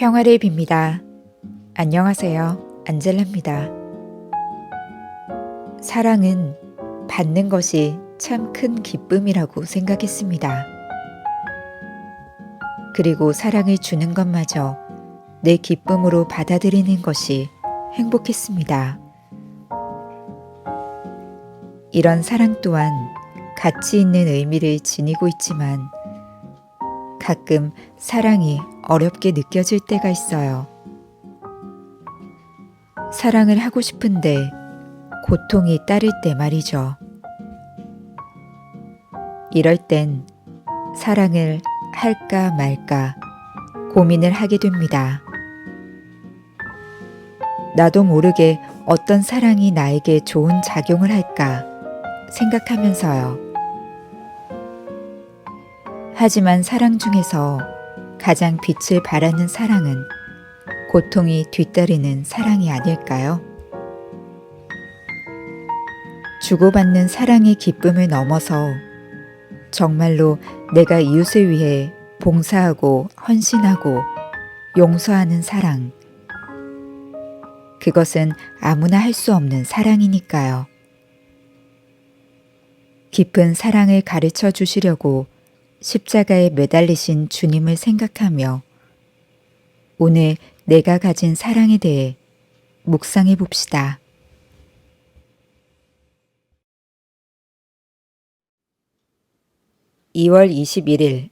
평화를 빕니다. 안녕하세요. 안젤라입니다. 사랑은 받는 것이 참 큰 기쁨이라고 생각했습니다. 그리고 사랑을 주는 것마저 내 기쁨으로 받아들이는 것이 행복했습니다. 이런 사랑 또한 가치 있는 의미를 지니고 있지만 가끔 사랑이 어렵게 느껴질 때가 있어요. 사랑을 하고 싶은데 고통이 따를 때 말이죠. 이럴 땐 사랑을 할까 말까 고민을 하게 됩니다. 나도 모르게 어떤 사랑이 나에게 좋은 작용을 할까 생각하면서요. 하지만 사랑 중에서 가장 빛을 발하는 사랑은 고통이 뒤따르는 사랑이 아닐까요? 주고받는 사랑의 기쁨을 넘어서 정말로 내가 이웃을 위해 봉사하고 헌신하고 용서하는 사랑. 그것은 아무나 할 수 없는 사랑이니까요. 깊은 사랑을 가르쳐 주시려고 십자가에 매달리신 주님을 생각하며 오늘 내가 가진 사랑에 대해 묵상해 봅시다. (2월 21일)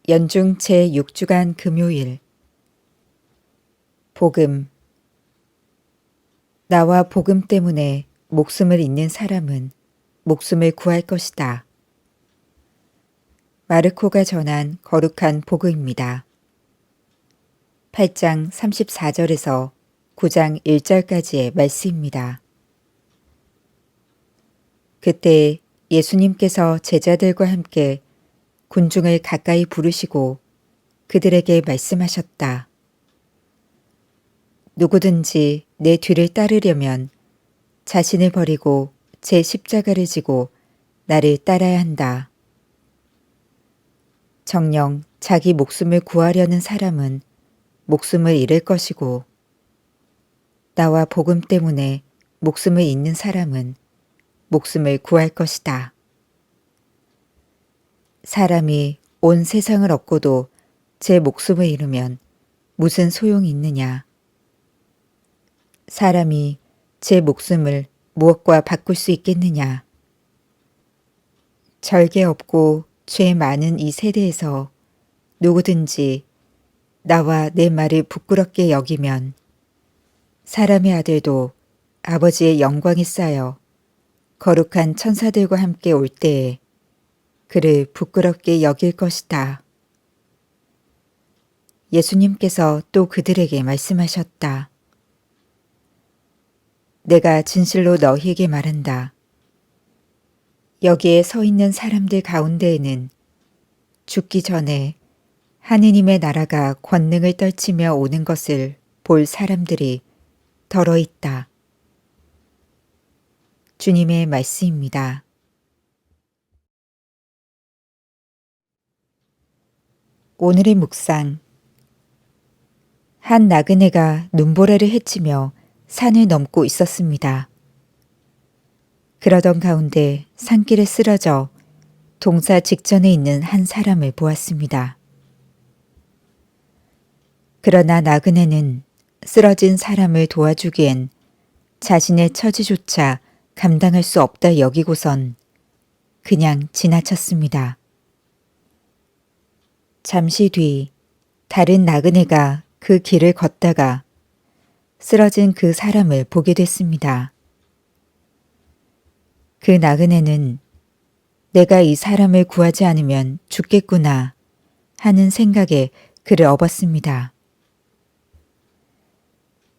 연중 제6주간 금요일. 복음. 나와 복음 때문에 목숨을 잃는 사람은 목숨을 구할 것이다. 마르코가 전한 거룩한 복음입니다. 8장 34절에서 9장 1절까지의 말씀입니다. 그때 예수님께서 제자들과 함께 군중을 가까이 부르시고 그들에게 말씀하셨다. 누구든지 내 뒤를 따르려면 자신을 버리고 제 십자가를 지고 나를 따라야 한다. 정녕 자기 목숨을 구하려는 사람은 목숨을 잃을 것이고 나와 복음 때문에 목숨을 잃는 사람은 목숨을 구할 것이다. 사람이 온 세상을 얻고도 제 목숨을 잃으면 무슨 소용이 있느냐. 사람이 제 목숨을 무엇과 바꿀 수 있겠느냐. 절개 없고 죄 많은 이 세대에서 누구든지 나와 내 말을 부끄럽게 여기면 사람의 아들도 아버지의 영광에 쌓여 거룩한 천사들과 함께 올 때에 그를 부끄럽게 여길 것이다. 예수님께서 또 그들에게 말씀하셨다. 내가 진실로 너희에게 말한다. 여기에 서 있는 사람들 가운데에는 죽기 전에 하느님의 나라가 권능을 떨치며 오는 것을 볼 사람들이 더러 있다. 주님의 말씀입니다. 오늘의 묵상. 한 나그네가 눈보라를 헤치며 산을 넘고 있었습니다. 그러던 가운데 산길에 쓰러져 동사 직전에 있는 한 사람을 보았습니다. 그러나 나그네는 쓰러진 사람을 도와주기엔 자신의 처지조차 감당할 수 없다 여기고선 그냥 지나쳤습니다. 잠시 뒤 다른 나그네가 그 길을 걷다가 쓰러진 그 사람을 보게 됐습니다. 그 나그네는 내가 이 사람을 구하지 않으면 죽겠구나 하는 생각에 그를 업었습니다.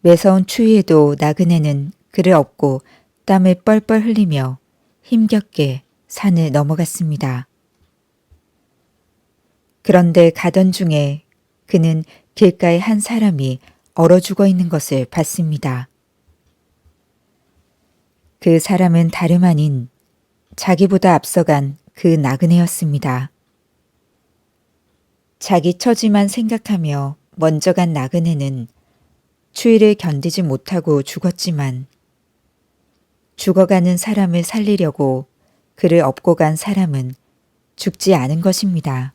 매서운 추위에도 나그네는 그를 업고 땀을 뻘뻘 흘리며 힘겹게 산을 넘어갔습니다. 그런데 가던 중에 그는 길가에 한 사람이 얼어 죽어 있는 것을 봤습니다. 그 사람은 다름 아닌 자기보다 앞서간 그 나그네였습니다. 자기 처지만 생각하며 먼저 간 나그네는 추위를 견디지 못하고 죽었지만 죽어가는 사람을 살리려고 그를 업고 간 사람은 죽지 않은 것입니다.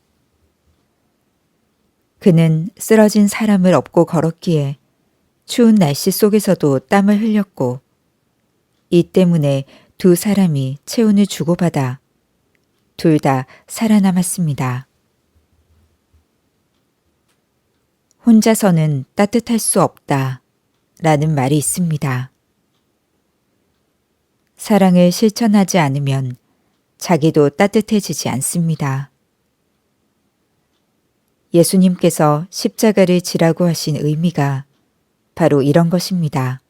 그는 쓰러진 사람을 업고 걸었기에 추운 날씨 속에서도 땀을 흘렸고 이 때문에 두 사람이 체온을 주고받아 둘 다 살아남았습니다. 혼자서는 따뜻할 수 없다 라는 말이 있습니다. 사랑을 실천하지 않으면 자기도 따뜻해지지 않습니다. 예수님께서 십자가를 지라고 하신 의미가 바로 이런 것입니다.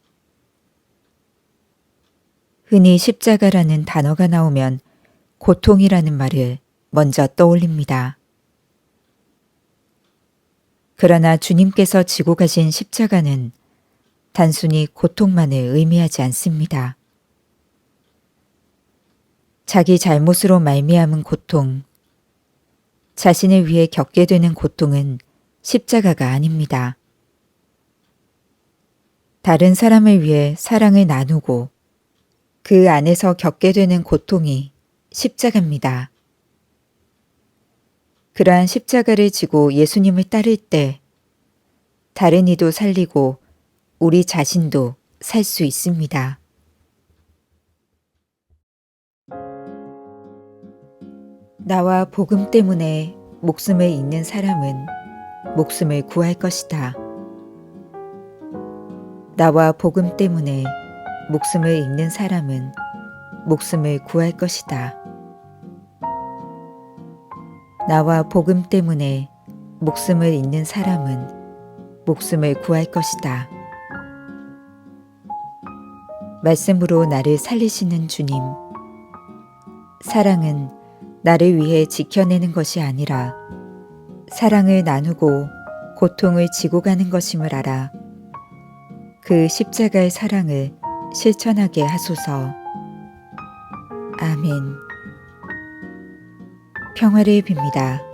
흔히 십자가라는 단어가 나오면 고통이라는 말을 먼저 떠올립니다. 그러나 주님께서 지고 가신 십자가는 단순히 고통만을 의미하지 않습니다. 자기 잘못으로 말미암은 고통, 자신을 위해 겪게 되는 고통은 십자가가 아닙니다. 다른 사람을 위해 사랑을 나누고 그 안에서 겪게 되는 고통이 십자가입니다. 그러한 십자가를 지고 예수님을 따를 때 다른 이도 살리고 우리 자신도 살 수 있습니다. 나와 복음 때문에 목숨을 잃는 사람은 목숨을 구할 것이다. 나와 복음 때문에 목숨을 잃는 사람은 목숨을 구할 것이다. 나와 복음 때문에 목숨을 잃는 사람은 목숨을 구할 것이다. 말씀으로 나를 살리시는 주님. 사랑은 나를 위해 지켜내는 것이 아니라 사랑을 나누고 고통을 지고 가는 것임을 알아 그 십자가의 사랑을 실천하게 하소서. 아멘. 평화를 빕니다.